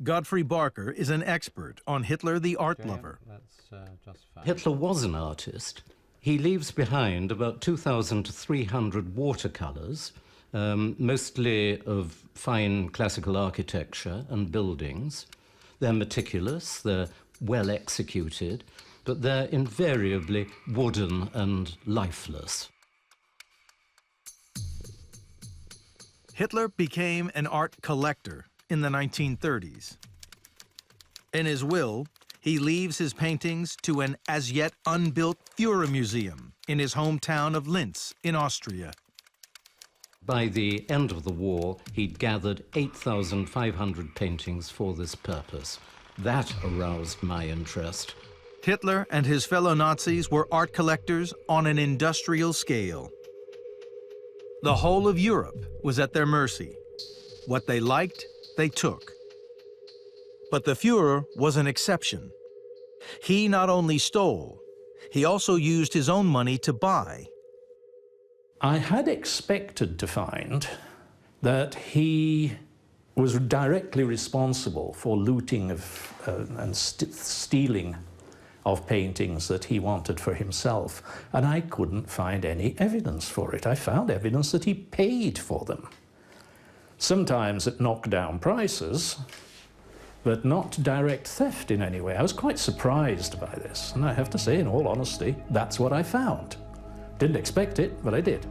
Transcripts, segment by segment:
Godfrey Barker is an expert on Hitler the art lover. Hitler was an artist. He leaves behind about 2,300 watercolors, mostly of fine classical architecture and buildings. They're meticulous, they're well executed, but they're invariably wooden and lifeless. Hitler became an art collector in the 1930s. In his will, he leaves his paintings to an as yet unbuilt Führer Museum in his hometown of Linz in Austria. By the end of the war, he'd gathered 8,500 paintings for this purpose. That aroused my interest. Hitler and his fellow Nazis were art collectors on an industrial scale. The whole of Europe was at their mercy. What they liked, they took. But the Führer was an exception. He not only stole, he also used his own money to buy. I had expected to find that he was directly responsible for looting of, and stealing of paintings that he wanted for himself, and I couldn't find any evidence for it. I found evidence that he paid for them. Sometimes at knockdown prices, but not direct theft in any way. I was quite surprised by this, and I have to say, in all honesty, that's what I found. Didn't expect it, but I did.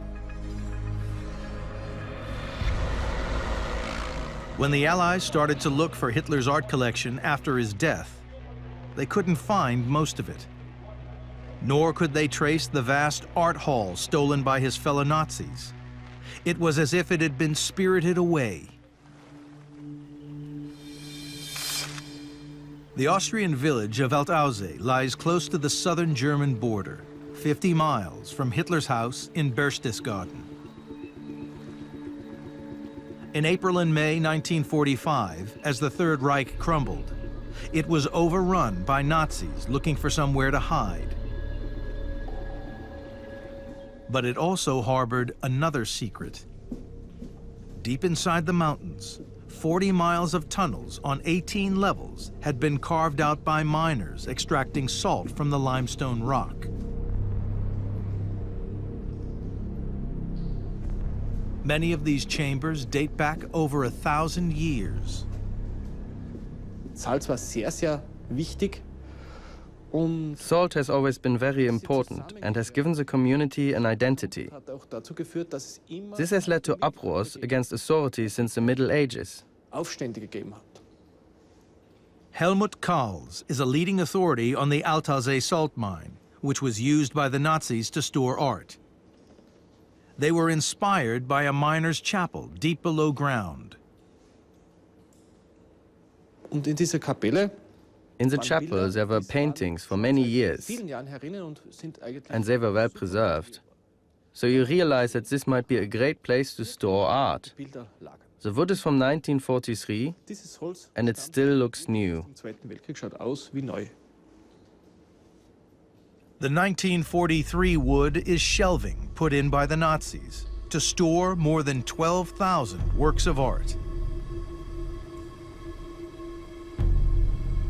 When the Allies started to look for Hitler's art collection after his death, they couldn't find most of it. Nor could they trace the vast art haul stolen by his fellow Nazis. It was as if it had been spirited away. The Austrian village of Altaussee lies close to the southern German border, 50 miles from Hitler's house in Berchtesgaden. In April and May 1945, as the Third Reich crumbled, it was overrun by Nazis looking for somewhere to hide. But it also harbored another secret. Deep inside the mountains, 40 miles of tunnels on 18 levels had been carved out by miners extracting salt from the limestone rock. Many of these chambers date back over 1,000 years. Salz war sehr, sehr wichtig. Salt has always been very important and has given the community an identity. This has led to uproars against authorities since the Middle Ages. Helmut Kahls is a leading authority on the Altaussee salt mine, which was used by the Nazis to store art. They were inspired by a miner's chapel deep below ground. Und in dieser Kapelle In the chapel, there were paintings for many years, and they were well preserved. So you realize that this might be a great place to store art. The wood is from 1943, and it still looks new. The 1943 wood is shelving put in by the Nazis to store more than 12,000 works of art.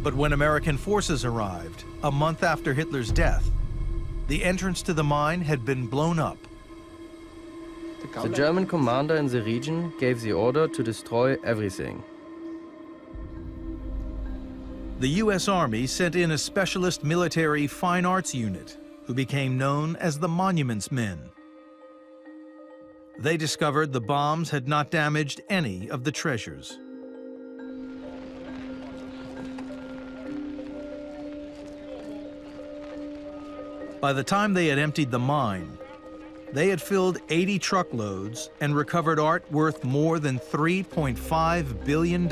But when American forces arrived, a month after Hitler's death, the entrance to the mine had been blown up. The German commander in the region gave the order to destroy everything. The U.S. Army sent in a specialist military fine arts unit who became known as the Monuments Men. They discovered the bombs had not damaged any of the treasures. By the time they had emptied the mine, they had filled 80 truckloads and recovered art worth more than $3.5 billion.